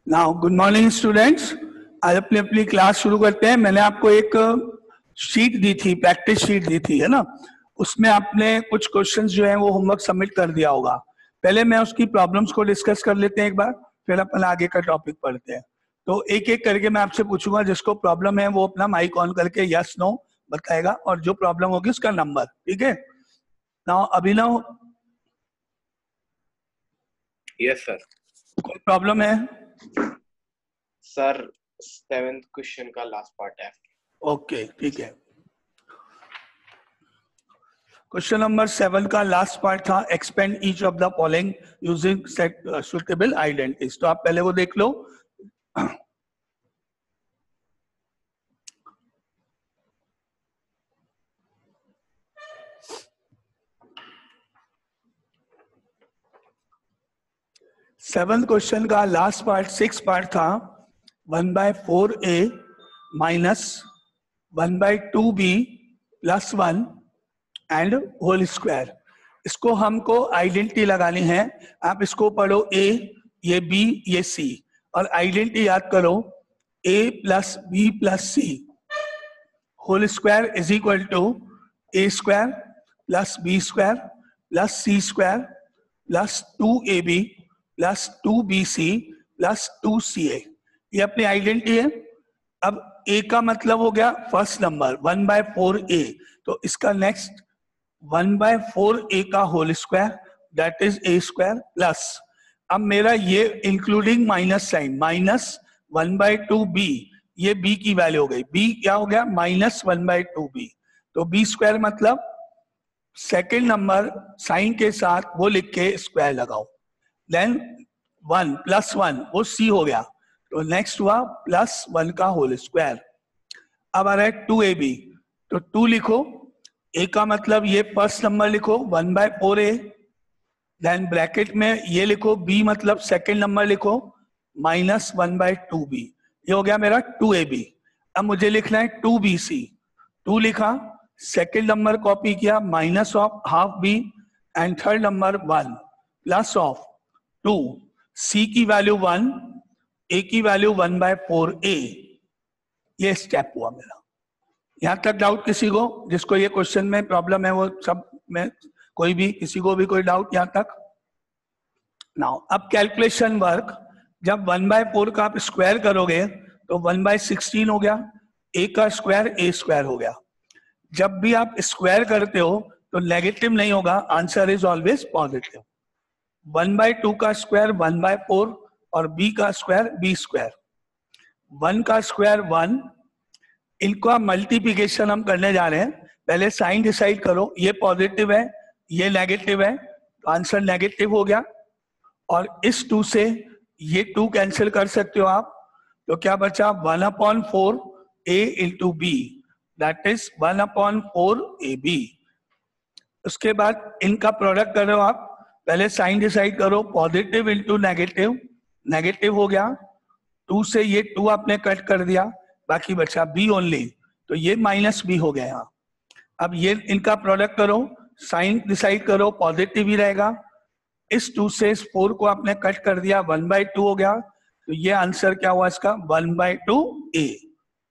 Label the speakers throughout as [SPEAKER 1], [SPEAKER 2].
[SPEAKER 1] Now good morning students. आज अपनी अपनी क्लास शुरू करते हैं। मैंने आपको एक शीट दी थी, प्रैक्टिस शीट दी थी, है ना। उसमें आपने कुछ क्वेश्चंस जो हैं वो होमवर्क सबमिट कर दिया होगा। पहले मैं उसकी प्रॉब्लम्स को डिस्कस कर लेते हैं एक बार, फिर अपन आगे का टॉपिक पढ़ते हैं। तो एक एक करके मैं आपसे पूछूंगा, जिसको प्रॉब्लम है वो अपना माइक ऑन करके यस नो बताएगा, और जो प्रॉब्लम होगी उसका नंबर, ठीक है। नाउ अभिनव,
[SPEAKER 2] यस सर।
[SPEAKER 1] कोई प्रॉब्लम है?
[SPEAKER 2] सर 7th क्वेश्चन का लास्ट पार्ट है।
[SPEAKER 1] ओके, ठीक है। क्वेश्चन नंबर 7 का लास्ट पार्ट था expand each of the following using suitable identities. तो आप पहले वो देख लो। सेवंथ क्वेश्चन का लास्ट पार्ट 6 पार्ट था 1/4a minus 1/2b plus 1 and whole square. इसको हमको आइडेंटिटी लगानी है। आप इसको पढ़ो, a ये b ये c, और आइडेंटिटी याद करो a plus b plus c whole square is equal to a square plus b square plus c square plus 2ab plus 2bc plus 2ca। ये अपनी आइडेंटिटी है। अब a का मतलब हो गया फर्स्ट नंबर 1/4a, तो इसका नेक्स्ट 1/4a का whole square that is a square plus, अब मेरा ये including minus sign, minus 1/2b, ये b की वैल्यू हो गई। b क्या हो गया? Minus 1/2b। तो b स्क्वायर मतलब सेकेंड नंबर साइन के साथ वो लिख के स्क्वायर लगाओ। देन 1 प्लस 1 वो c हो गया, तो नेक्स्ट हुआ प्लस 1 का होल स्क्वायर। अब आ रहा है 2ab, तो 2 लिखो, a का मतलब ये फर्स्ट नंबर लिखो 1/4a, देन ब्रैकेट में ये लिखो b मतलब सेकेंड नंबर लिखो माइनस 1/2b, ये हो गया मेरा 2ab। अब मुझे लिखना है 2bc, 2 लिखा, सेकेंड नंबर कॉपी किया minus of half b and third number 1 plus of 2, c की वैल्यू 1, a की वैल्यू 1/4a। ये स्टेप हुआ मेरा। यहां तक डाउट किसी को? जिसको ये क्वेश्चन में प्रॉब्लम है वो सब में कोई भी, किसी को भी कोई डाउट यहां तक? नाउ अब कैलकुलेशन वर्क, जब 1/4 का आप स्क्वायर करोगे तो 1/16 हो गया, a का स्क्वायर a स्क्वायर हो गया। जब भी आप स्क्वायर करते हो तो नेगेटिव नहीं होगा, आंसर इज ऑलवेज पॉजिटिव। 1/2 का स्क्वायर 1/4 और b का स्क्वायर b स्क्वायर, 1 का स्क्वायर 1, इनका मल्टीप्लिकेशन हम करने जा रहे हैं। पहले साइन डिसाइड करो, ये पॉजिटिव है ये नेगेटिव है, तो आंसर नेगेटिव हो गया। और इस 2 से ये 2 कैंसिल कर सकते हो आप, तो क्या बचा 1/4 a into b, that is 1/4 ab। उसके बाद इनका प्रोडक्ट करो आप, पहले साइन डिसाइड करो, पॉजिटिव इंटू नेगेटिव, नेगेटिव हो गया, 2 से ये 2 आपने कट कर दिया, बाकी बचा b ओनली, तो ये माइनस b हो गया यहाँ। अब ये इनका प्रोडक्ट करो, साइन डिसाइड करो, पॉजिटिव ही रहेगा, इस 2 से इस 4 को आपने कट कर दिया, 1/2 हो गया, तो ये आंसर क्या हुआ इसका 1/2a।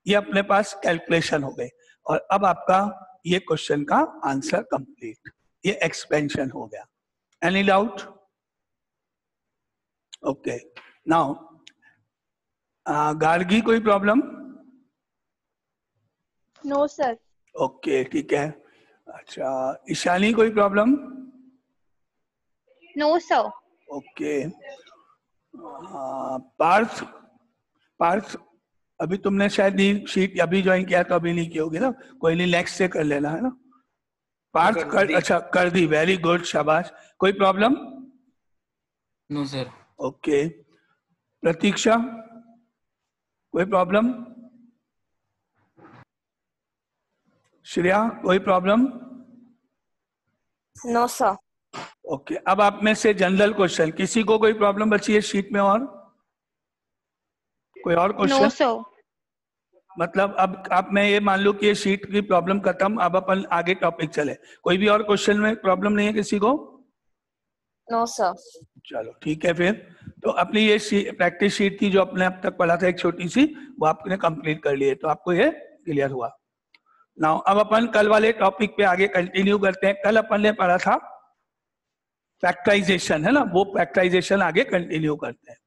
[SPEAKER 1] ये अपने पास कैलकुलेशन हो गई, और अब आपका ये क्वेश्चन का आंसर कंप्लीट, ये एक्सपेंशन हो गया। Any doubt? Okay, now Gargi कोई प्रॉब्लम?
[SPEAKER 3] No sir.
[SPEAKER 1] ओके, ठीक है। अच्छा, ईशानी कोई problem?
[SPEAKER 3] No sir.
[SPEAKER 1] Okay, Parth, Parth अभी तुमने शायद शीट अभी ज्वाइन किया तो अभी नहीं की होगी ना, कोई नहीं, नेक्स्ट से कर लेना, है ना। पार्थ कर, अच्छा कर दी, वेरी गुड, शाबाश। कोई problem?
[SPEAKER 4] No sir.
[SPEAKER 1] Okay, Pratiksha कोई प्रॉब्लम? श्रेया कोई प्रॉब्लम?
[SPEAKER 3] No sir.
[SPEAKER 1] ओके, अब आप में से जनरल क्वेश्चन, किसी को कोई प्रॉब्लम बची है शीट में? और कोई और क्वेश्चन?
[SPEAKER 3] No sir.
[SPEAKER 1] मतलब अब आप में ये मान लो कि ये शीट की प्रॉब्लम खत्म, अब अपन आगे टॉपिक चले। कोई भी और क्वेश्चन में प्रॉब्लम नहीं है किसी को?
[SPEAKER 3] No sir.
[SPEAKER 1] चलो ठीक है फिर, तो अपनी ये प्रैक्टिस शीट थी जो अपने अब तक पढ़ा था एक छोटी सी, वो आपने कंप्लीट कर ली है, तो आपको ये क्लियर हुआ। नाउ अब अपन कल वाले टॉपिक पे आगे कंटिन्यू करते हैं। कल अपन ने पढ़ा था फैक्टराइजेशन, है ना, वो फैक्टराइजेशन आगे कंटिन्यू करते हैं।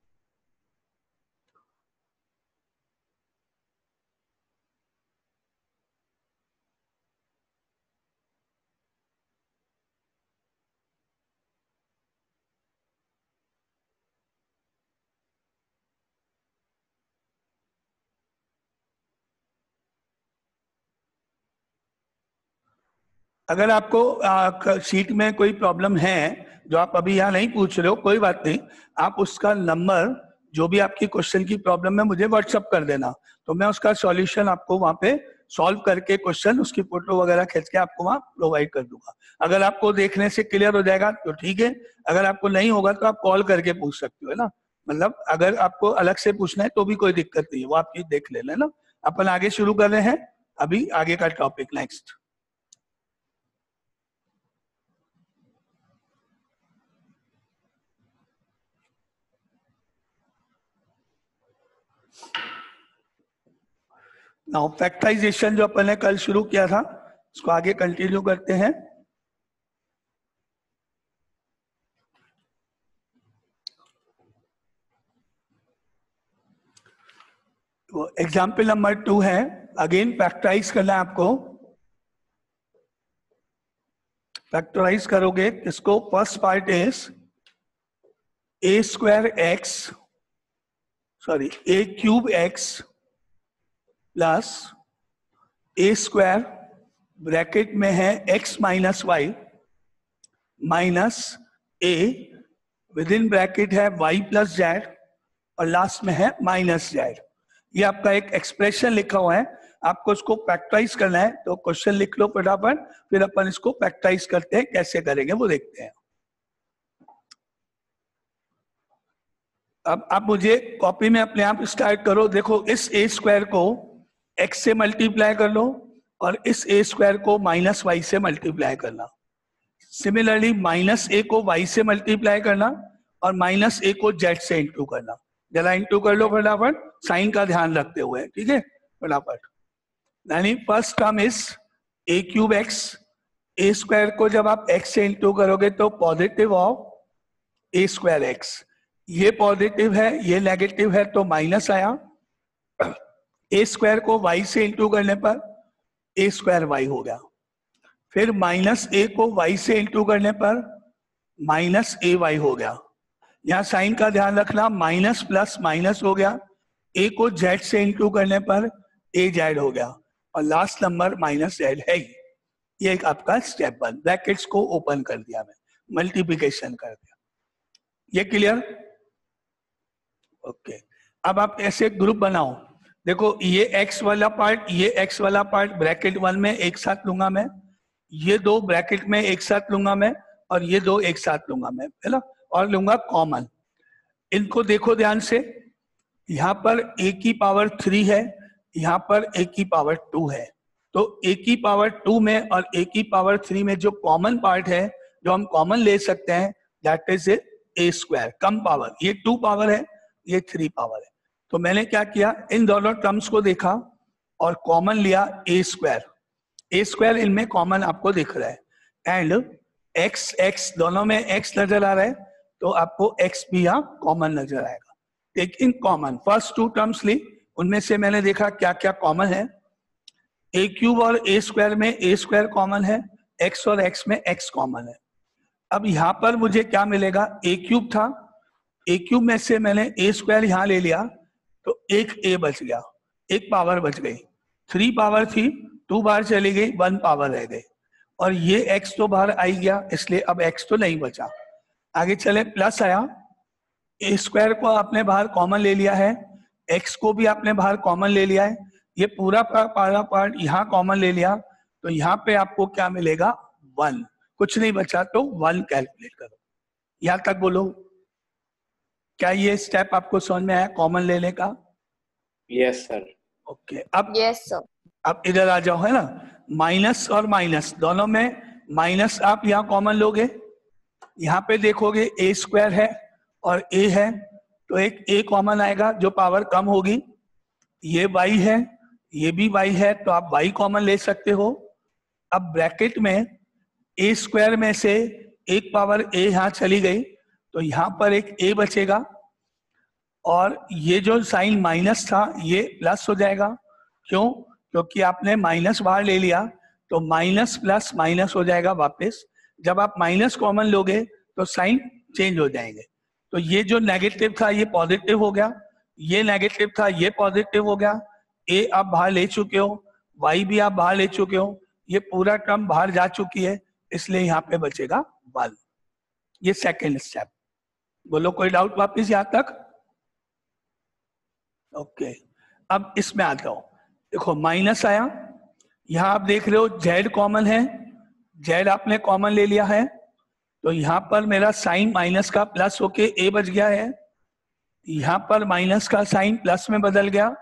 [SPEAKER 1] अगर आपको शीट में कोई प्रॉब्लम है जो आप अभी यहाँ नहीं पूछ रहे हो, कोई बात नहीं, आप उसका नंबर जो भी आपकी क्वेश्चन की प्रॉब्लम है मुझे व्हाट्सअप कर देना, तो मैं उसका सॉल्यूशन आपको वहाँ पे सॉल्व करके क्वेश्चन उसकी फोटो वगैरह खींच के आपको वहाँ प्रोवाइड कर दूंगा। अगर आपको देखने से क्लियर हो जाएगा तो ठीक है, अगर आपको नहीं होगा तो आप कॉल करके पूछ सकते हो, है ना। मतलब अगर आपको अलग से पूछना है तो भी कोई दिक्कत नहीं है, वो आप चीज देख लेना, है ना। अपन आगे शुरू कर रहे हैं अभी आगे का टॉपिक नेक्स्ट। नाउ फैक्टराइजेशन जो अपन ने कल शुरू किया था उसको आगे कंटिन्यू करते हैं। तो एग्जाम्पल नंबर 2 है, अगेन फैक्टराइज करना है आपको। फैक्टराइज करोगे इसको, first part is a square x, sorry a cube x plus a square bracket में है x minus y minus a within bracket है वाई प्लस जेड और लास्ट में है माइनस जेड। ये आपका एक एक्सप्रेशन लिखा हुआ है, आपको इसको फैक्टराइज करना है, तो क्वेश्चन लिख लो फटाफट, फिर अपन इसको फैक्टराइज करते हैं, कैसे करेंगे वो देखते हैं। अब आप मुझे कॉपी में अपने आप स्टार्ट करो। देखो इस ए स्क्वायर को एक्स से मल्टीप्लाई कर लो और इस ए स्क्वायर को माइनस वाई से मल्टीप्लाई करना। सिमिलरली माइनस ए को वाई से मल्टीप्लाई करना और माइनस ए को जेड से इंटू करना। जरा इंटू कर लो फटाफट, साइन का ध्यान रखते हुए, ठीक है, फटाफट। यानी first term is a cube x, A square को जब आप एक्स से इंटू करोगे तो positive of A square x, ये पॉजिटिव है ये नेगेटिव है तो माइनस आया। ए स्क्वायर को वाई से इंटू करने पर ए स्क्वायर वाई हो गया, फिर माइनस ए को वाई से इंटू करने पर माइनस ए वाई हो गया। यहाँ साइन का ध्यान रखना, माइनस प्लस माइनस हो गया, ए को जेड से इंटू करने पर ए जेड हो गया और लास्ट नंबर माइनस जेड है ही। ये एक आपका स्टेप 1, ब्रैकेट्स को ओपन कर दिया मैं, मल्टीप्लिकेशन कर दिया। ये क्लियर? ओके। अब आप ऐसे ग्रुप बनाओ, देखो ये एक्स वाला पार्ट ये एक्स वाला पार्ट ब्रैकेट 1 में एक साथ लूंगा मैं, ये दो ब्रैकेट में एक साथ लूंगा मैं और ये दो एक साथ लूंगा मैं, है ना, और लूंगा कॉमन। इनको देखो ध्यान से, यहाँ पर a की पावर 3 है, यहाँ पर a की पावर 2 है, तो a की पावर 2 में और a की पावर 3 में जो कॉमन पार्ट है, जो हम कॉमन ले सकते हैं, that is a square. Come power, ये 2 पावर है ये 3 पावर है, तो मैंने क्या किया, इन दोनों टर्म्स को देखा और कॉमन लिया ए स्क्वायर। ए स्क्वायर इनमें कॉमन आपको दिख रहा है एंड एक्स एक्स दोनों में एक्स नजर आ रहा है, तो आपको एक्स भी यहाँ कॉमन नजर आएगा। लेकिन कॉमन फर्स्ट 2 टर्म्स ली, उनमें से मैंने देखा क्या क्या कॉमन है। ए क्यूब और ए स्क्वायर में ए स्क्वायर कॉमन है, एक्स और एक्स में एक्स कॉमन है। अब यहाँ पर मुझे क्या मिलेगा, ए क्यूब था, ए क्यूब में से मैंने ए स्क्वायर यहाँ ले लिया तो एक ए बच गया, एक पावर बच गई। 3 पावर थी 2 बार चली गई, 1 पावर रह गई और ये x तो बाहर आई गया, इसलिए अब x तो नहीं बचा। आगे चले, प्लस आया, ए स्क्वायर को आपने बाहर कॉमन ले लिया है, x को भी आपने बाहर कॉमन ले लिया है, ये पूरा पार्ट यहाँ कॉमन ले लिया, तो यहाँ पे आपको क्या मिलेगा 1, कुछ नहीं बचा तो 1 कैलकुलेट करो। यहाँ तक बोलो, क्या ये स्टेप आपको समझ में आया कॉमन लेने का?
[SPEAKER 2] Yes sir.
[SPEAKER 1] ओके, अब
[SPEAKER 3] यस सर।
[SPEAKER 1] अब इधर आ जाओ, है ना, माइनस और माइनस दोनों में माइनस आप यहाँ कॉमन लोगे, यहाँ पे देखोगे ए स्क्वायर है और ए है, तो एक a कॉमन आएगा, जो पावर कम होगी। ये y है, ये भी y है, तो आप y कॉमन ले सकते हो। अब ब्रैकेट में a स्क्वायर में से एक पावर a यहाँ चली गई, तो यहाँ पर एक a बचेगा, और ये जो साइन माइनस था ये प्लस हो जाएगा। क्यों? क्योंकि आपने माइनस बाहर ले लिया, तो माइनस प्लस माइनस हो जाएगा वापस। जब आप माइनस कॉमन लोगे तो साइन चेंज हो जाएंगे। तो ये जो नेगेटिव था ये पॉजिटिव हो गया, ये नेगेटिव था ये पॉजिटिव हो गया। ए आप बाहर ले चुके हो, वाई भी आप बाहर ले चुके हो, ये पूरा टर्म बाहर जा चुकी है, इसलिए यहाँ पे बचेगा 1। ये सेकेंड स्टेप। बोलो कोई डाउट वापिस यहाँ तक? ओके, अब इसमें आता हूं। देखो माइनस आया, यहां आप देख रहे हो जेड कॉमन है, जेड आपने कॉमन ले लिया है, तो यहां पर मेरा साइन माइनस का प्लस होके ए बच गया है, यहां पर माइनस का साइन प्लस में बदल गया,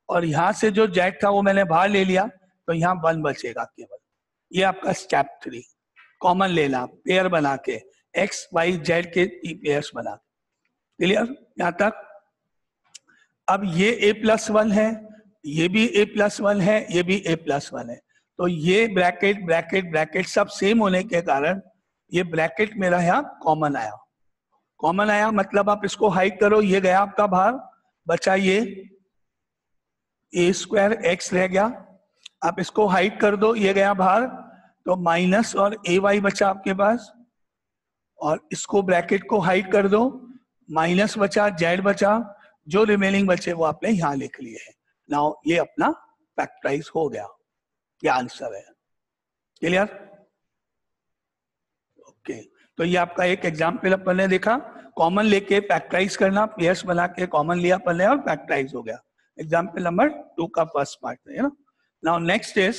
[SPEAKER 1] और यहां से जो जेड था वो मैंने बाहर ले लिया, तो यहाँ 1 बचेगा केवल। ये आपका स्टेप 3, कॉमन लेना पेयर बना के, एक्स वाई जेड के पेयर्स बना के। क्लियर यहां तक? अब ये a+1 है, ये भी a+1 है, ये भी a+1 है, तो ये ब्रैकेट ब्रैकेट ब्रैकेट सब सेम होने के कारण ये ब्रैकेट मेरा यहाँ कॉमन आया। कॉमन आया मतलब आप इसको हाइड करो, ये गया आपका बाहर, बचा ये a² x रह गया। आप इसको हाइड कर दो, ये गया बाहर, तो माइनस और ay बचा आपके पास, और इसको ब्रैकेट को हाइड कर दो, माइनस बचा, z बचा, जो रिमेनिंग बचे वो आपने यहां लिख लिए हैं। नाउ ये अपना फैक्टराइज हो गया, ये आंसर है। क्लियर? ओके, तो ये आपका एक एग्जाम्पल अपन ने देखा, कॉमन लेके फैक्टराइज करना, पेयर्स बना के कॉमन लिया अपन ने और फैक्टराइज हो गया। एग्जाम्पल नंबर 2 का फर्स्ट पार्ट है ना। Now next is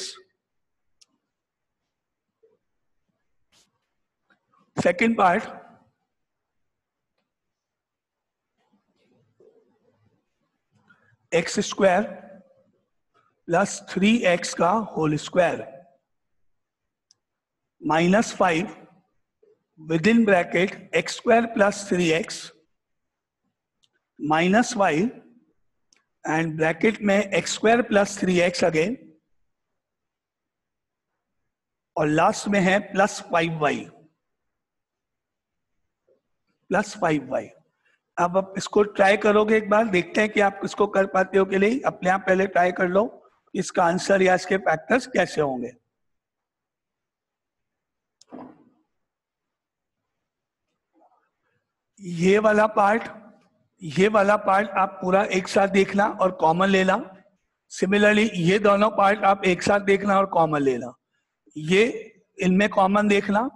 [SPEAKER 1] second part. x² plus 3x का whole square minus 5 within bracket x² plus 3x minus y and bracket में x² प्लस 3x अगेन, और लास्ट में है प्लस 5y, प्लस 5y। अब आप इसको ट्राई करोगे, एक बार देखते हैं कि आप इसको कर पाते हो कि नहीं। अपने आप पहले ट्राई कर लो इसका आंसर या इसके फैक्टर्स कैसे होंगे। ये वाला पार्ट आप पूरा एक साथ देखना और कॉमन लेना। सिमिलरली ये दोनों पार्ट आप एक साथ देखना और कॉमन लेना। ये इनमें कॉमन देखना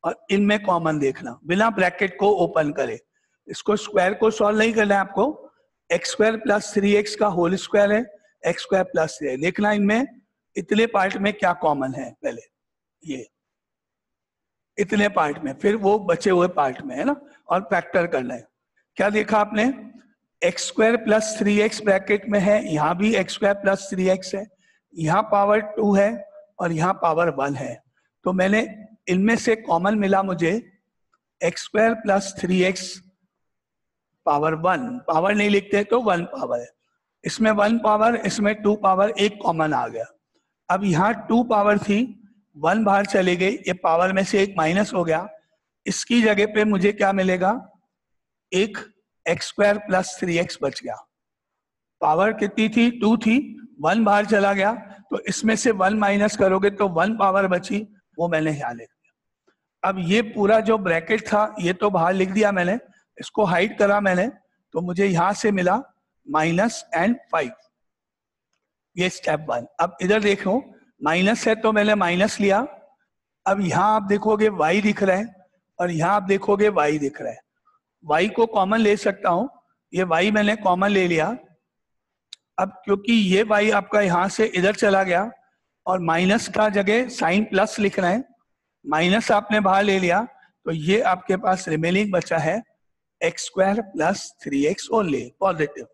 [SPEAKER 1] और इनमें कॉमन देखना बिना ब्रैकेट को ओपन करे। इसको स्क्वायर को सॉल्व नहीं करना है आपको। x² प्लस 3x का होल स्क्वायर है, x² प्लस 3 देखना इनमें इतने पार्ट में क्या कॉमन है, पहले ये इतने पार्ट में, फिर वो बचे हुए पार्ट में, है ना, और फैक्टर करना है। क्या देखा आपने? x² प्लस 3x ब्रैकेट में है, यहाँ भी x² प्लस 3x है, यहाँ पावर 2 है और यहाँ पावर 1 है। तो मैंने इनमें से कॉमन मिला मुझे x² plus 3x power 1, power नहीं लिखते तो 1 पावर है, इसमें 1 पावर, इसमें 2 पावर, एक कॉमन आ गया। अब यहाँ 2 पावर थी, 1 बाहर चले गई, ये पावर में से एक माइनस हो गया, इसकी जगह पे मुझे क्या मिलेगा? एक x² प्लस 3x बच गया। पावर कितनी थी? 2 थी, 1 बाहर चला गया, तो इसमें से 1 माइनस करोगे तो 1 पावर बची, वो मैंने यहाँ लिख दिया। अब ये पूरा जो ब्रैकेट था ये तो बाहर लिख दिया मैंने, इसको हाइड करा मैंने, तो मुझे यहां से मिला माइनस एंड 5, ये स्टेप 1। अब इधर देखो माइनस है तो मैंने माइनस लिया। अब यहां आप देखोगे y दिख रहा है और यहां आप देखोगे y दिख रहा है। y को कॉमन ले सकता हूं, ये y मैंने कॉमन ले लिया। अब क्योंकि ये y आपका यहां से इधर चला गया और माइनस का जगह साइन प्लस लिख रहे हैं, माइनस आपने बाहर ले लिया, तो ये आपके पास रिमेनिंग बचा है x² plus 3x only positive.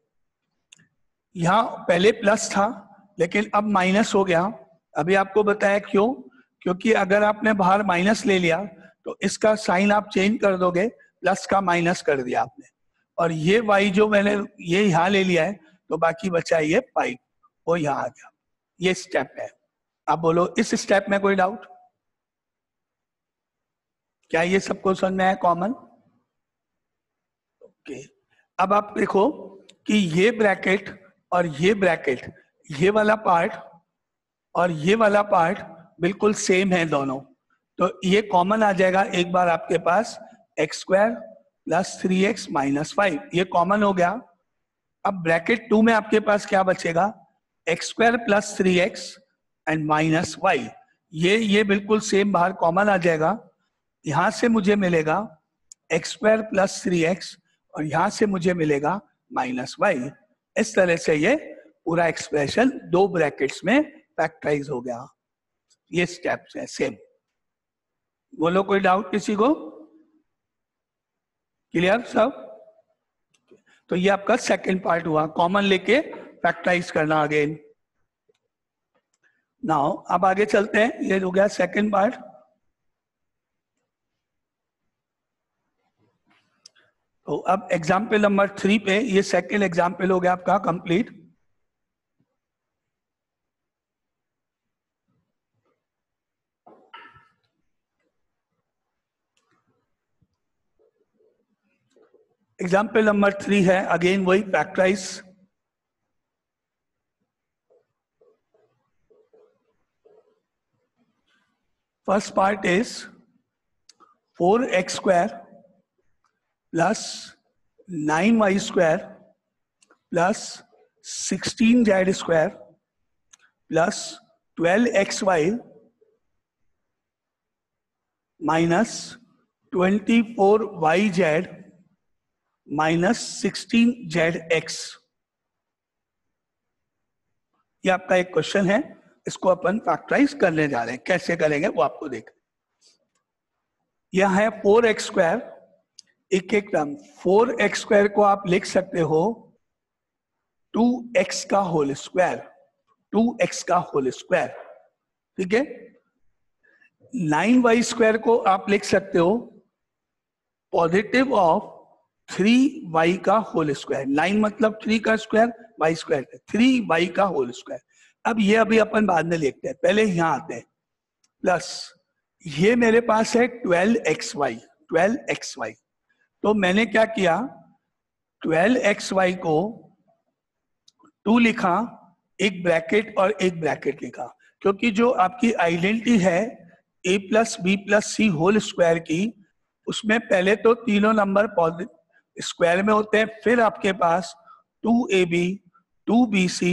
[SPEAKER 1] यहाँ पहले प्लस था लेकिन अब माइनस हो गया। अभी आपको बताया क्यों? क्योंकि अगर आपने बाहर माइनस ले लिया तो इसका साइन आप चेंज कर दोगे, प्लस का माइनस कर दिया आपने, और ये y जो मैंने ये यहाँ ले लिया है, तो बाकी बचा ये पाई, वो यहाँ आ गया। ये स्टेप है। आप बोलो इस स्टेप में कोई डाउट? क्या ये सबको समझ में आया कॉमन? ओके। अब आप देखो कि ये ब्रैकेट और ये ब्रैकेट, ये वाला पार्ट और ये वाला पार्ट बिल्कुल सेम है दोनों, तो ये कॉमन आ जाएगा एक बार आपके पास x square plus 3x minus 5, ये कॉमन हो गया। अब ब्रैकेट 2 में आपके पास क्या बचेगा? X square plus 3x and minus y, ये बिल्कुल सेम बाहर कॉमन आ जाएगा। यहां से मुझे मिलेगा एक्स स्क्वायर प्लस 3x और यहां से मुझे मिलेगा माइनस वाई। इस तरह से ये पूरा एक्सप्रेशन दो ब्रैकेट्स में फैक्टराइज हो गया। ये स्टेप्स है सेम। बोलो कोई डाउट किसी को? क्लियर सब? तो ये आपका सेकंड पार्ट हुआ, कॉमन लेके फैक्टराइज करना अगेन। नाउ अब आगे चलते हैं, ये हो गया सेकंड पार्ट। तो अब एग्जाम्पल नंबर 3 पे, ये सेकंड एग्जाम्पल हो गया आपका कंप्लीट। एग्जाम्पल नंबर 3 है अगेन वही factorize. First part is 4x square plus 9y square plus 16z square plus 12xy minus 24yz minus 16zx। ये आपका एक क्वेश्चन है, इसको अपन फैक्टराइज करने जा रहे हैं। कैसे करेंगे वो आपको देख। यह है 4x स्क्वायर, एक एक टर्म 4x स्क्वायर को आप लिख सकते हो 2x का होल स्क्वायर, 2x का होल स्क्वायर, ठीक है। 9y स्क्वायर को आप लिख सकते हो पॉजिटिव ऑफ 3y का होल स्क्वायर। 9 मतलब 3 का स्क्वायर, y स्क्वायर 3y का होल स्क्वायर। अब ये अभी अपन बाद में लिखते हैं, पहले यहां आते हैं। प्लस ये मेरे पास है 12xy, 12xy। तो मैंने क्या किया, 12xy को 2 लिखा, एक ब्रैकेट और एक ब्रैकेट लिखा, क्योंकि जो आपकी आइडेंटिटी है a plus b plus c whole square की, उसमें पहले तो तीनों नंबर स्क्वायर में होते हैं, फिर आपके पास 2ab 2bc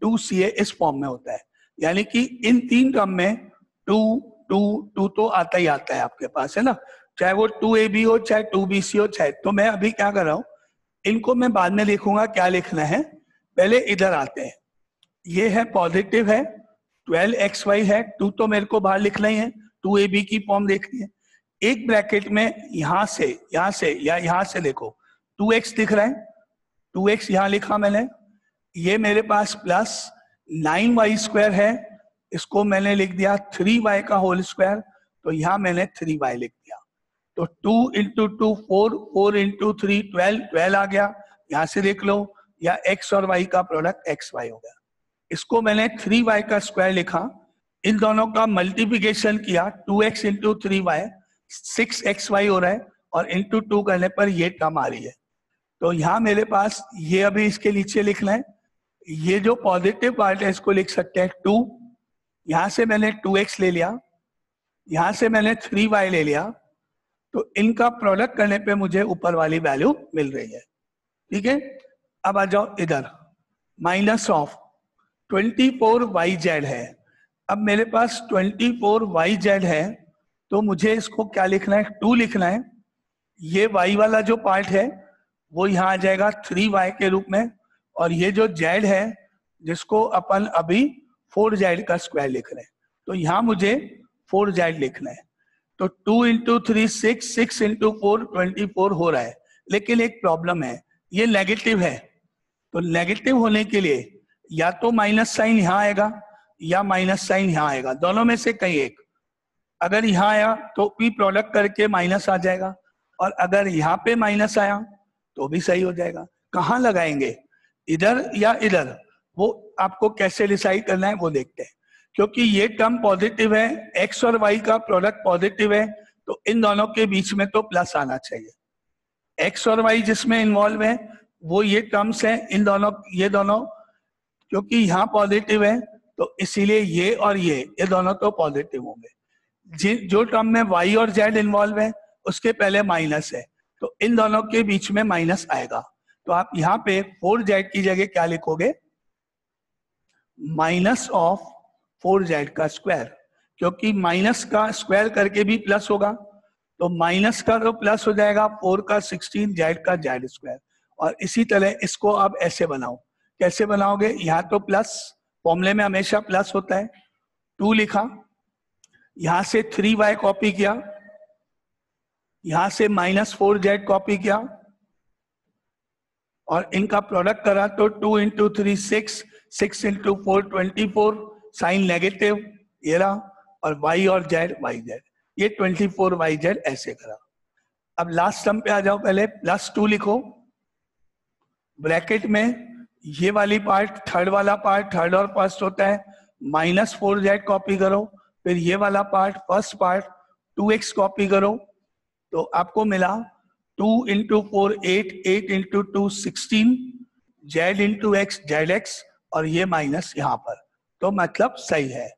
[SPEAKER 1] 2ca इस फॉर्म में होता है। यानी कि इन तीन टर्म में 2 2 2 तो आता ही आता है आपके पास, है ना, चाहे वो 2ab हो चाहे 2bc हो चाहे। तो मैं अभी क्या कर रहा हूं, इनको मैं बाद में लिखूंगा क्या लिखना है, पहले इधर आते हैं। ये है पॉजिटिव है, 12xy है, 2 तो मेरे को बाहर लिखना ही है, 2ab की फॉर्म देखनी है। एक ब्रैकेट में यहां से या यहां से देखो 2x दिख रहा है, 2x यहां लिखा मैंने। ये मेरे पास प्लस 9y स्क्वायर है, इसको मैंने लिख दिया 3y का होल स्क्वायर, तो यहां मैंने 3y लिख दिया। तो 2 इंटू 2 4, 4 इंटू 3 12, 12 आ गया, यहां से देख लो, या x और y का प्रोडक्ट xy हो गया। इसको मैंने 3y का स्क्वायर लिखा, इन दोनों का मल्टीप्लिकेशन किया, 2x इंटू 3y 6xy हो रहा है, और इंटू 2 करने पर ये टर्म आ रही है। तो यहां मेरे पास ये अभी इसके नीचे लिखना है, ये जो पॉजिटिव पार्ट है इसको लिख सकते हैं 2, यहां से मैंने 2x ले लिया, यहां से मैंने 3y ले लिया, तो इनका प्रोडक्ट करने पे मुझे ऊपर वाली वैल्यू मिल रही है, ठीक है। अब आ जाओ इधर, माइनस ऑफ 24yz है। अब मेरे पास 24yz है, तो मुझे इसको क्या लिखना है, 2 लिखना है। ये y वाला जो पार्ट है वो यहाँ आ जाएगा 3y के रूप में, और ये जो z है जिसको अपन अभी 4z का स्क्वायर लिख रहे हैं, तो यहाँ मुझे 4z लिखना है। तो 2 इंटू 3 6, 6 इंटू 4 24 हो रहा है, लेकिन एक प्रॉब्लम है, ये नेगेटिव है। तो नेगेटिव होने के लिए या तो माइनस साइन यहाँ आएगा या माइनस साइन यहाँ आएगा, दोनों में से कहीं एक। अगर यहाँ आया तो p प्रोडक्ट करके माइनस आ जाएगा, और अगर यहाँ पे माइनस आया तो भी सही हो जाएगा। कहाँ लगाएंगे, इधर या इधर, वो आपको कैसे डिसाइड करना है वो देखते हैं। क्योंकि ये टर्म पॉजिटिव है, एक्स और वाई का प्रोडक्ट पॉजिटिव है, तो इन दोनों के बीच में तो प्लस आना चाहिए। एक्स और वाई जिसमें इन्वॉल्व है वो ये टर्म्स हैं, इन दोनों, ये दोनों, क्योंकि यहाँ पॉजिटिव है तो इसीलिए ये और ये दोनों तो पॉजिटिव होंगे। जो टर्म में वाई और जेड इन्वॉल्व है उसके पहले माइनस है, तो इन दोनों के बीच में माइनस आएगा। तो आप यहाँ पे 4z की जगह क्या लिखोगे, माइनस ऑफ 4z का स्क्वायर, क्योंकि माइनस का स्क्वायर करके भी प्लस होगा, तो माइनस का तो प्लस हो जाएगा, 4 का 16, z का z स्क्वायर। और इसी तरह इसको आप ऐसे बनाओ, कैसे बनाओगे, यहाँ तो प्लस, फॉर्मूले में हमेशा प्लस होता है, 2 लिखा, यहां से 3y कॉपी किया, यहां से -4z कॉपी किया, और इनका प्रोडक्ट करा तो 2 इंटू 3 6, 6 इंटू 4 24, साइन नेगेटिव ये रहा, और y और z yz, ये 24yz ऐसे करा। अब लास्ट टर्म पे आ जाओ, पहले +2 लिखो, ब्रैकेट में ये वाली पार्ट, थर्ड वाला पार्ट थर्ड और फर्स्ट होता है, -4z कॉपी करो, फिर ये वाला part first part 2x copy करो, तो आपको मिला 2 into 4 8, 8 into 2 16, z into x zx, और ये माइनस यहाँ पर, तो मतलब सही है।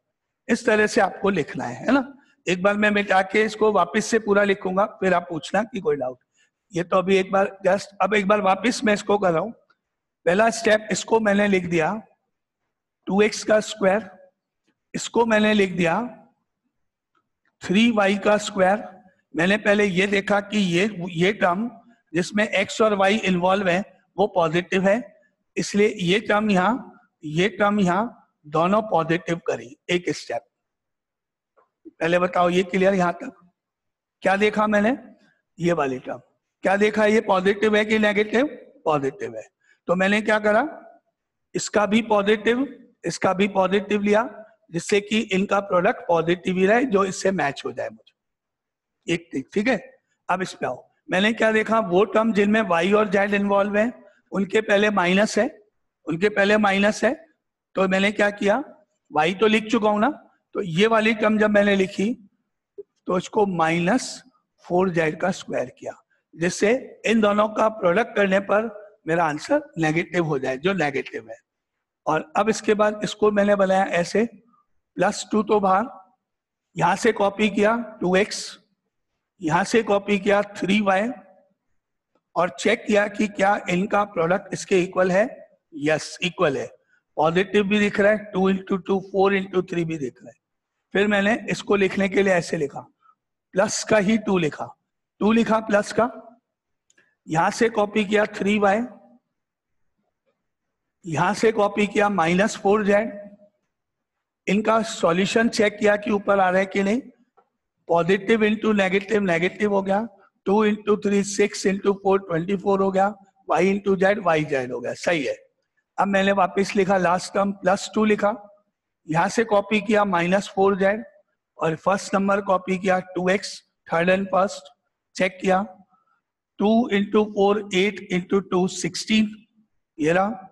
[SPEAKER 1] इस तरह से आपको लिखना है ना। एक बार मैं मिटा के इसको वापस से पूरा लिखूंगा, फिर आप पूछना कि कोई डाउट। ये तो अभी एक बार जस्ट, अब एक बार वापस मैं इसको कर रहा हूं। पहला स्टेप, इसको मैंने लिख दिया 2x का स्क्वायर, इसको मैंने लिख दिया 3y का स्क्वायर। मैंने पहले ये देखा कि ये टर्म जिसमें x और y इन्वॉल्व है वो पॉजिटिव है, इसलिए ये टर्म यहाँ दोनों पॉजिटिव करी। एक स्टेप पहले बताओ, ये क्लियर यहाँ तक? क्या देखा मैंने, ये वाली टर्म क्या देखा, ये पॉजिटिव है कि नेगेटिव? पॉजिटिव है। तो मैंने क्या करा, इसका भी पॉजिटिव लिया, जिससे कि इनका प्रोडक्ट पॉजिटिव ही रहे, जो इससे मैच हो जाए मुझे। एक ठीक है। अब इस पे आओ, मैंने क्या देखा, वो टर्म जिनमें y और z इन्वॉल्व है उनके पहले माइनस है, तो मैंने क्या किया, y तो लिख चुका हूं ना, तो ये वाली टर्म जब मैंने लिखी तो इसको -4z का स्क्वायर किया, जिससे इन दोनों का प्रोडक्ट करने पर मेरा आंसर नेगेटिव हो जाए, जो नेगेटिव है। और अब इसके बाद इसको मैंने बनाया ऐसे, +2 तो बाहर, यहां से कॉपी किया 2x, यहां से कॉपी किया 3y, और चेक किया कि क्या इनका प्रोडक्ट इसके इक्वल है। यस, इक्वल है, पॉजिटिव भी दिख रहा है, 2 इंटू 2 4 इंटू 3 भी दिख रहा है। फिर मैंने इसको लिखने के लिए ऐसे लिखा, प्लस का ही 2 लिखा प्लस का, यहां से कॉपी किया 3y, यहां से कॉपी किया -4z, इनका सॉल्यूशन चेक किया कि ऊपर आ रहा है कि नहीं, पॉजिटिव इंटू नेगेटिव, नेगेटिव हो गया, 2 इंटू 3 6 इंटू 4 24 हो गया, y इंटू जेड yz हो गया, सही है। अब मैंने वापस लिखा लास्ट टर्म, +2 लिखा, यहां से कॉपी किया -4z, और फर्स्ट नंबर कॉपी किया 2x, third and first, check किया 2 इंटू 4 8 इंटू 2 16, ये रहा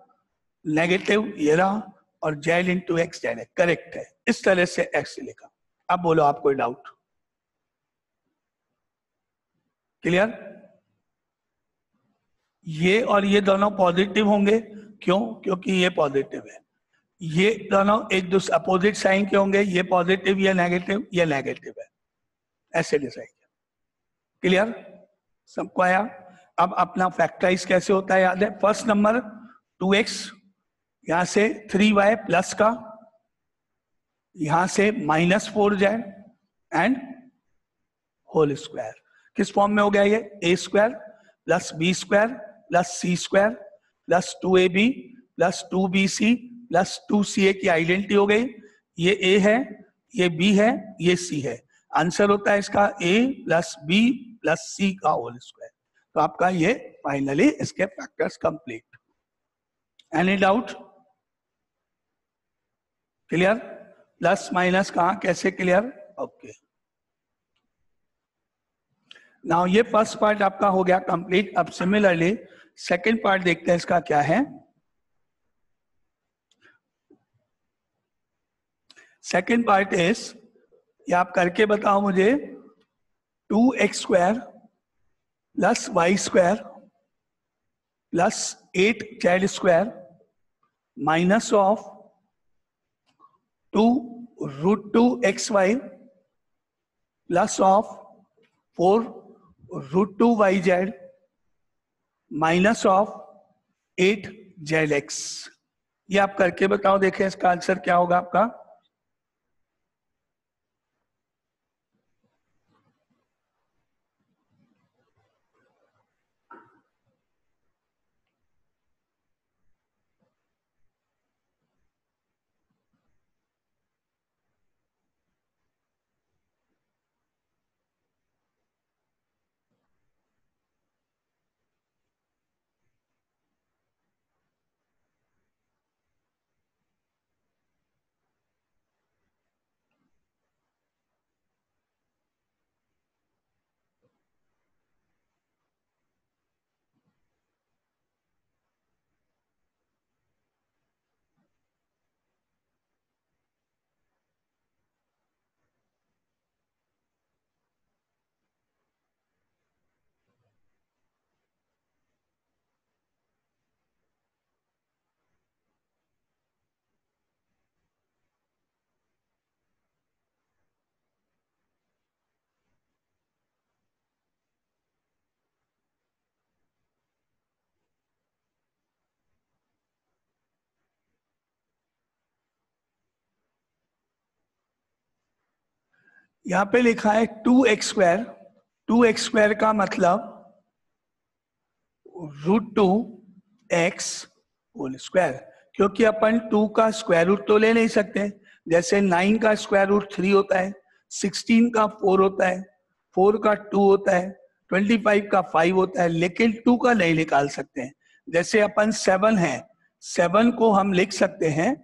[SPEAKER 1] नेगेटिव, ये रहा, और z into x z correct है। इस तरह से x लिखा। अब बोलो, आप कोई डाउट? क्लियर? ये और ये दोनों पॉजिटिव होंगे, क्यों? क्योंकि ये पॉजिटिव है। ये दोनों एक दूसरे अपोजिट साइन के होंगे, ये पॉजिटिव, ये नेगेटिव है, ऐसे डिसाइड किया। क्लियर? सबको आया? अब अपना फैक्टराइज कैसे होता है याद है? फर्स्ट नंबर 2x, यहां से 3y प्लस का, यहां से -4z एंड होल स्क्वायर। किस फॉर्म में हो गया ये? a² plus b² plus c² plus 2ab plus 2bc plus 2ca की आइडेंटिटी हो गई। ये a है, ये b है, ये c है। आंसर होता है इसका a plus b plus c का होल स्क्वायर। तो आपका ये फाइनली इसके factors complete. Any doubt? Clear? Plus minus कहाँ कैसे क्लियर? ओके। नाउ ये फर्स्ट पार्ट आपका हो गया कंप्लीट। अब सिमिलरली सेकेंड पार्ट देखते हैं इसका क्या है। सेकेंड पार्ट इज, ये आप करके बताओ मुझे, 2x² plus y² plus 8z² minus of 2√2xy plus of 4√2yz minus of 8zx। ये आप करके बताओ, देखें इसका आंसर क्या होगा आपका। यहां पे लिखा है 2x²। 2x² का मतलब √2x², क्योंकि अपन 2 का स्क्वायर रूट तो ले नहीं सकते। जैसे 9 का स्क्वायर रूट 3 होता है, 16 का 4 होता है, 4 का 2 होता है, 25 का 5 होता है, लेकिन 2 का नहीं निकाल सकते हैं। जैसे अपन 7 है, 7 को हम लिख सकते हैं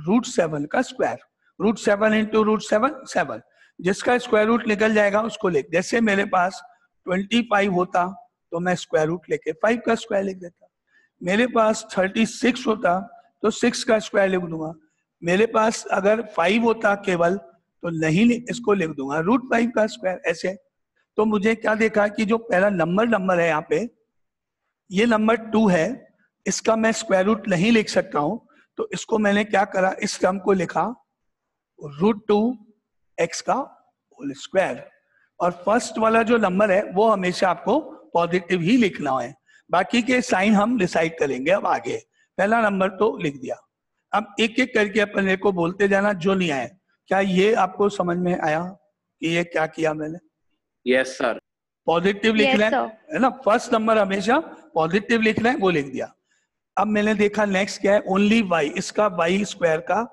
[SPEAKER 1] √7 का स्क्वायर। √7 इंटू √7 7, जिसका स्क्वायर रूट निकल जाएगा उसको लिख। जैसे मेरे पास 25 होता तो मैं स्क्वायर रूट लेके 5 का स्क्वायर लिख देता। मेरे पास 36 होता तो 6 का स्क्वायर लिख दूंगा। मेरे पास अगर 5 होता केवल तो नहीं इसको लिख दूंगा √5 का स्क्वायर। ऐसे तो मुझे क्या देखा कि जो पहला नंबर है यहाँ पे, ये नंबर 2 है, इसका मैं स्क्वायर रूट नहीं लिख सकता हूं, तो इसको मैंने क्या करा, इस टर्म को लिखा √2x का होल स्क्वायर। और फर्स्ट वाला जो नंबर है वो हमेशा आपको पॉजिटिव ही लिखना है, बाकी के साइन हम डिसाइड करेंगे अब आगे। पहला नंबर तो लिख दिया। अब एक एक करके अपन को बोलते जाना जो नहीं आए। क्या ये आपको समझ में आया कि ये क्या किया मैंने?
[SPEAKER 2] Yes sir.
[SPEAKER 1] पॉजिटिव लिखना है ना, फर्स्ट नंबर हमेशा पॉजिटिव लिखना है, वो लिख दिया। अब मैंने देखा नेक्स्ट क्या है, ओनली y, इसका y² का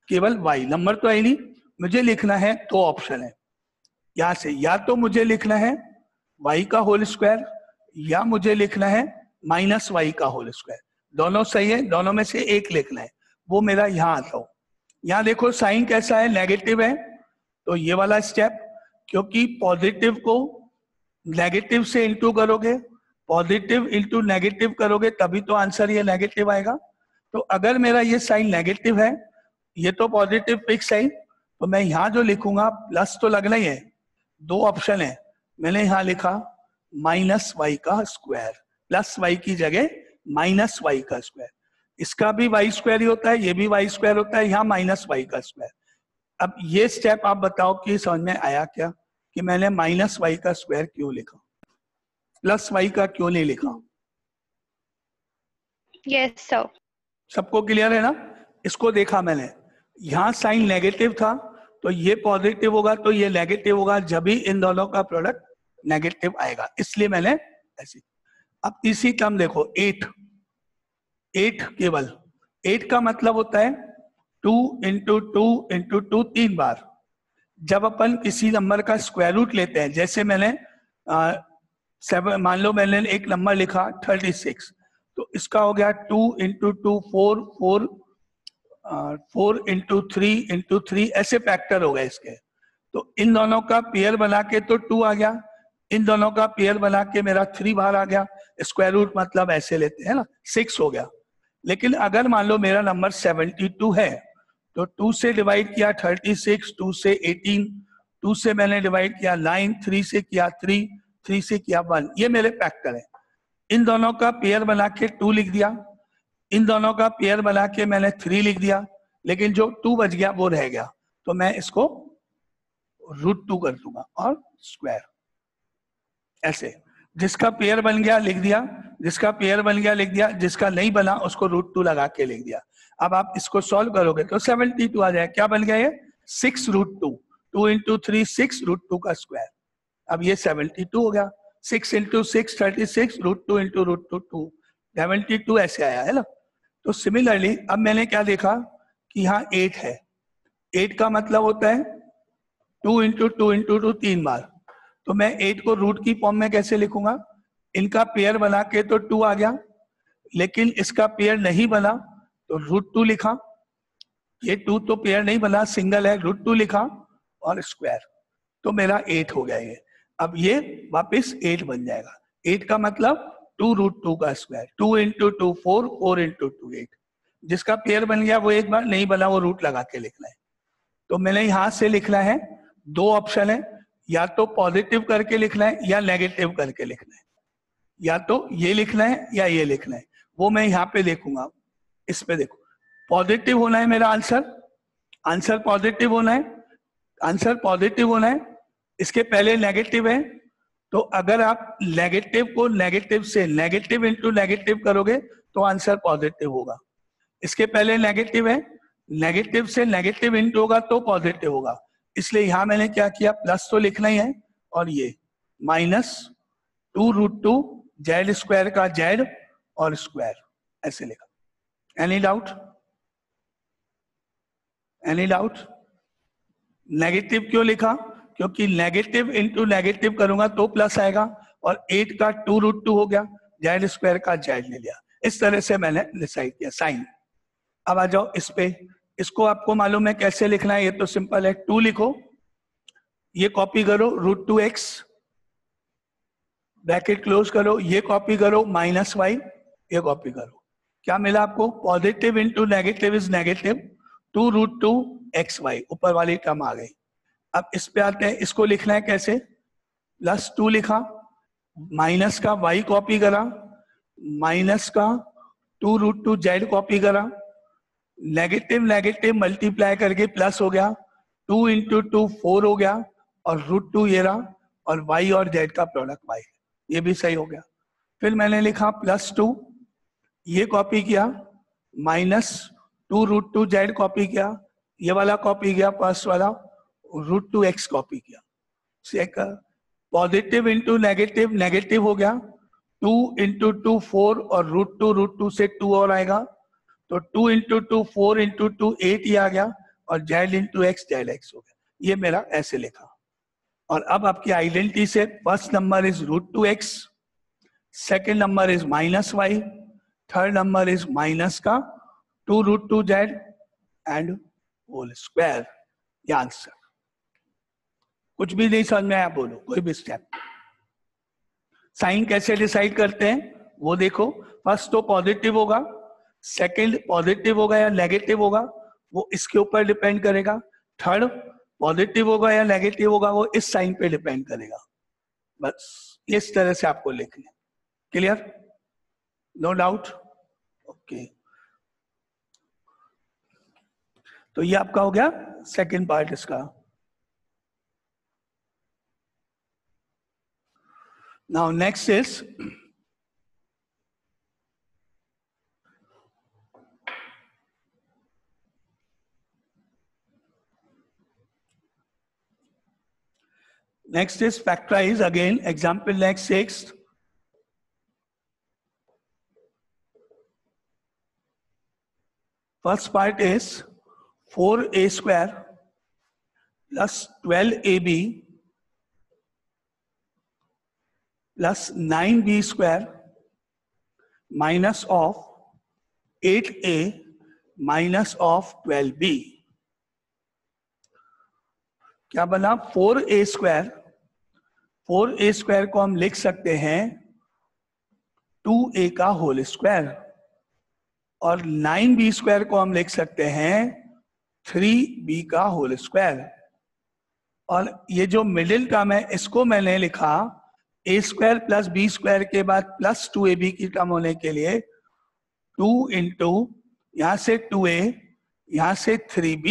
[SPEAKER 1] केवल y नंबर तो है नहीं, मुझे लिखना है तो ऑप्शन है यहां से, या तो मुझे लिखना है y का होल स्क्वायर या मुझे लिखना है -y का होल स्क्वायर। दोनों सही है, दोनों में से एक लिखना है, वो मेरा यहाँ आता हो। यहाँ देखो साइन कैसा है, नेगेटिव है, तो ये वाला स्टेप, क्योंकि पॉजिटिव को नेगेटिव से इंटू करोगे, पॉजिटिव इंटू नेगेटिव करोगे तभी तो आंसर ये नेगेटिव आएगा। तो अगर मेरा ये साइन नेगेटिव है, ये तो पॉजिटिव फिक्स है, तो मैं यहाँ जो लिखूंगा प्लस तो लगना ही है। दो ऑप्शन है, मैंने यहाँ लिखा -y का स्क्वायर, प्लस y की जगह -y का स्क्वायर। इसका भी y² ही होता है, ये भी y² होता है, यहाँ -y का स्क्वायर। अब ये स्टेप आप बताओ कि समझ में आया क्या, कि मैंने -y का स्क्वायर क्यों लिखा, प्लस y का क्यों नहीं लिखा?
[SPEAKER 3] Yes sir.
[SPEAKER 1] सबको क्लियर है ना? इसको देखा मैंने, यहाँ साइन नेगेटिव था तो ये पॉजिटिव होगा, तो ये नेगेटिव होगा, जब भी इन दोनों का प्रोडक्ट नेगेटिव आएगा, इसलिए मैंने ऐसी। अब तीसरी टर्म देखो 8 केवल 8 का मतलब होता है 2 इंटू 2 इंटू 2 3 बार। जब अपन किसी नंबर का स्क्वायर रूट लेते हैं, जैसे मैंने 7, मान लो मैंने एक नंबर लिखा 36, तो इसका हो गया 2 इंटू 2 4 4 इंटू 3 इंटू 3, ऐसे फैक्टर हो गए इसके। तो इन दोनों का पेयर बना के तो 2 आ गया, इन दोनों का पेयर बना के मेरा 3 बाहर आ गया, स्क्वायर रूट मतलब ऐसे लेते हैं ना, 6 हो गया। लेकिन अगर मान लो मेरा नंबर 72 है तो 2 से डिवाइड किया 36, 2 से 18, 2 से मैंने डिवाइड किया 9, 3 से किया 3, 3 से किया 1, ये मेरे फैक्टर है। इन दोनों का पेयर बना के 2 लिख दिया, इन दोनों का पेयर बना के मैंने 3 लिख दिया, लेकिन जो 2 बच गया वो रह गया, तो मैं इसको √2 कर दूंगा और स्क्वायर। ऐसे जिसका पेयर बन गया लिख दिया, जिसका पेयर बन गया लिख दिया, जिसका नहीं बना उसको √2 लगा के लिख दिया। अब आप इसको सॉल्व करोगे तो 72 आ जाए। क्या बन गया ये? 6√2, 2 into 3 6 √2 का स्क्वायर। अब ये 72 हो गया। 6 into 6 36, √2 into √2 2, 72 ऐसे आया है ना। तो सिमिलरली अब मैंने क्या देखा कि यहाँ 8 है। 8 का मतलब होता है 2 into 2 into 2 3 बार। तो मैं 8 को रूट की फॉर्म में कैसे लिखूंगा? इनका पेयर बना के तो 2 आ गया, लेकिन इसका पेयर नहीं बना तो √2 लिखा। ये 2 तो पेयर नहीं बना, सिंगल है, √2 लिखा और स्क्वायर, तो मेरा 8 हो गया ये। अब ये वापस 8 बन जाएगा। 8 का मतलब 2√2 का स्क्वायर, 2 into 2 4, 4 into 2 8। जिसका पेयर बन गया वो एक बार, नहीं बना वो रूट लगा के लिखना है। तो मैंने यहां से लिखना है, 2 ऑप्शन है, या तो पॉजिटिव करके लिखना है या नेगेटिव करके लिखना है, या तो ये लिखना है या ये लिखना है। वो मैं यहाँ पे देखूंगा। इस पे देखो, पॉजिटिव होना है मेरा आंसर, आंसर पॉजिटिव होना है, आंसर पॉजिटिव होना है। इसके पहले नेगेटिव है, तो अगर आप नेगेटिव को नेगेटिव से नेगेटिव इंटू नेगेटिव करोगे तो आंसर पॉजिटिव होगा। इसके पहले नेगेटिव है, नेगेटिव से नेगेटिव इंटू होगा तो पॉजिटिव होगा। इसलिए यहां मैंने क्या किया, प्लस तो लिखना ही है, और ये -2√2 जेड स्क्वायर का जेड और स्क्वायर ऐसे लिखा। Any doubt? Any doubt? Negative क्यों लिखा? क्योंकि नेगेटिव इंटू नेगेटिव करूंगा तो प्लस आएगा, और 8 का 2√2 हो गया, जेड स्क्वायर का जेड ले लिया। इस तरह से मैंने डिसाइड किया साइन। अब आ जाओ इस पे, इसको आपको मालूम है कैसे लिखना है, ये तो सिंपल है। 2 लिखो, ये कॉपी करो √2x, ब्रैकेट क्लोज करो, ये कॉपी करो -y, ये कॉपी करो। क्या मिला आपको? Positive into negative is negative, 2√2xy, ऊपर वाली टर्म आ गई। अब इस पे आते हैं, इसको लिखना है कैसे? +2 लिखा, माइनस का y कॉपी करा, माइनस का 2√2z कॉपी करा, नेगेटिव नेगेटिव मल्टीप्लाई करके प्लस हो गया, 2 into 2 4 हो गया, और √2 ये रहा, और y और z का प्रोडक्ट y, ये भी सही हो गया। फिर मैंने लिखा +2, ये कॉपी किया, -2√2z कॉपी किया, ये वाला कॉपी किया फर्स्ट वाला, √2x कॉपी किया। Second, positive into negative, negative हो गया, 2 into 2 4, और √2 से 2 और आएगा, तो 2 into 2 4 into 2 8 ही आ गया, और z into x z(x) हो गया। ये मेरा ऐसे लिखा। और अब आपकी आइडेंटिटी से first number is √2x, second number is -y, third number is minus का 2√2z एंड होल स्क्वायर। ये आंसर। कुछ भी नहीं समझ में आया बोलो, कोई भी स्टेप। साइन कैसे डिसाइड करते हैं वो देखो। फर्स्ट तो पॉजिटिव होगा, सेकंड पॉजिटिव होगा या नेगेटिव होगा वो इसके ऊपर डिपेंड करेगा, थर्ड पॉजिटिव होगा या नेगेटिव होगा वो इस साइन पे डिपेंड करेगा। बस इस तरह से आपको लिखना है। क्लियर? No doubt? ओके, तो ये आपका हो गया सेकंड पार्ट इसका। Now next is factorize again. Example next 6. First part is 4a square plus 12ab plus 9b square minus of 8a minus of 12b. क्या बना? 4a square 4a² को हम लिख सकते हैं 2a का होल स्क्वायर, और 9b² को हम लिख सकते हैं 3b का होल स्क्वायर। और ये जो मिडिल टर्म है इसको मैंने लिखा a² + b² के बाद प्लस 2ab की टर्म होने के लिए 2 इंटू यहां से 2a, यहां से 3b,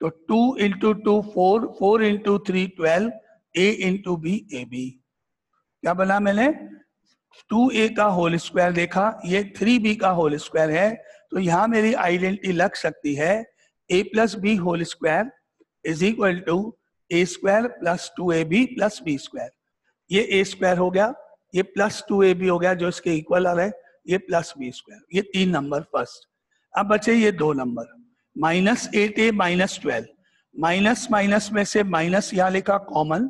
[SPEAKER 1] तो 2 into 2 4, 4 into 3 12, a into b ab। क्या बना मैंने 2a का होल स्क्वायर देखा, ये 3b का होल स्क्वायर है, तो यहां मेरी आइडेंटिटी लग सकती है a + b whole square is equal to a² + 2ab + b²। ये a² हो गया, ये प्लस 2ab हो गया जो इसके इक्वल आ रहा है, ये प्लस b²। ये 3 नंबर फर्स्ट। अब बचे ये 2 नंबर, -8a -12, माइनस माइनस में से माइनस यहां लिखा कॉमन,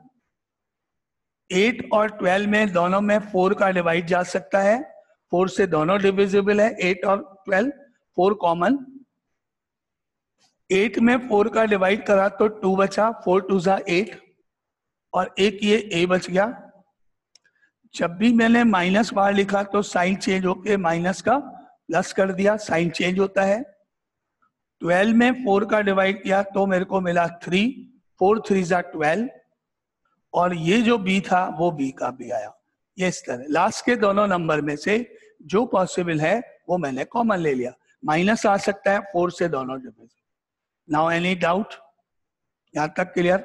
[SPEAKER 1] 8 और 12 में दोनों में 4 का डिवाइड जा सकता है, 4 से दोनों डिविजिबल है, 8 और 12, 4 कॉमन, 8 में 4 का डिवाइड करा तो 2 बचा, 4 2 = 8, और एक ये a बच गया। जब भी मैंने माइनस बाहर लिखा तो साइन चेंज होके माइनस का प्लस कर दिया, साइन चेंज होता है। 12 में 4 का डिवाइड किया तो मेरे को मिला 3, 4 3 = 12, और ये जो b था वो b का भी आया। ये इस तरह लास्ट के दोनों नंबर में से जो पॉसिबल है वो मैंने कॉमन ले लिया। माइनस आ सकता है 4 से दोनों डिविजिबल। नाउ एनी डाउट, यहां तक क्लियर?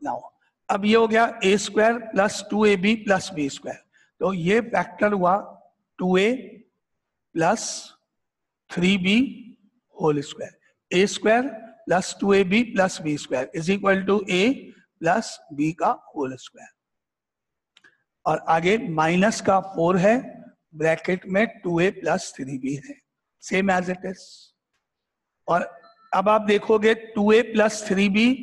[SPEAKER 1] नाउ अब ये हो गया a² + 2ab + b², तो ये फैक्टर हुआ 2a + 3b whole square, a² + 2ab + b² is equal to a + b का होल स्क्वायर। और आगे माइनस का 4 है, ब्रैकेट में 2a + 3b है, सेम एज इट इज। और अब आप देखोगे 2a + 3b,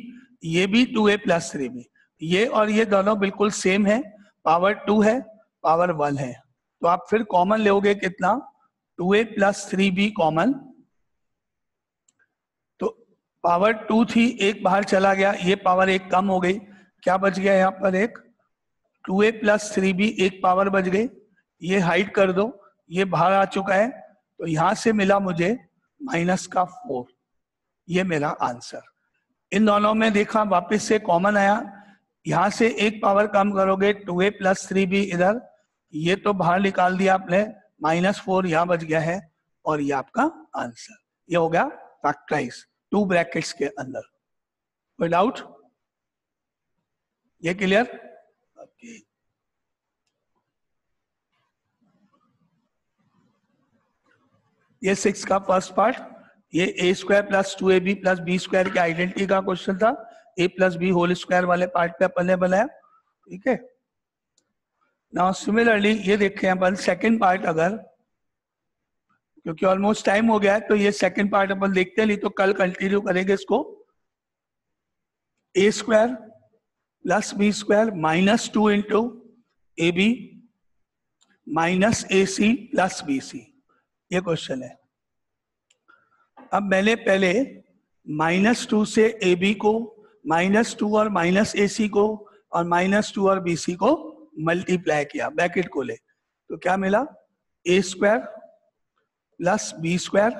[SPEAKER 1] ये भी 2a + 3b, ये और ये दोनों बिल्कुल सेम है, पावर 2 है, पावर 1 है, तो आप फिर कॉमन लोगे कितना, 2a + 3b कॉमन, तो पावर 2 थी, एक बाहर चला गया, ये पावर 1 कम हो गई, क्या बच गया यहाँ पर एक 2a + 3b, एक पावर बच गई, ये हाइड कर दो, ये बाहर आ चुका है, तो यहां से मिला मुझे -4, ये मेरा आंसर। इन दोनों में देखा वापस से कॉमन आया, यहां से एक पावर कम करोगे 2a + 3b इधर, ये तो बाहर निकाल दिया आपने, -4 यहां बच गया है, और ये आपका आंसर। ये हो गया फैक्टराइज 2 ब्रैकेट्स के अंदर। कोई डाउट? ये क्लियर? ओके। ये 6 का फर्स्ट पार्ट, ये a² + 2ab + b² की आइडेंटिटी का क्वेश्चन था, a + b होल स्क्वायर वाले पार्ट पे अपन ने बनाया, ठीक है। नाउ सिमिलरली ये देखें अपन सेकंड पार्ट, अगर क्योंकि ऑलमोस्ट टाइम हो गया है तो ये सेकंड पार्ट अपन देखते हैं, नहीं तो कल कंटिन्यू करेंगे इसको। a² + b² -2 into ab -ac + bc, ये क्वेश्चन है। अब मैंने पहले -2 से ab को, -2 और -ac को, और -2 और bc को मल्टीप्लाई किया, ब्रैकेट को ले, तो क्या मिला a² + b²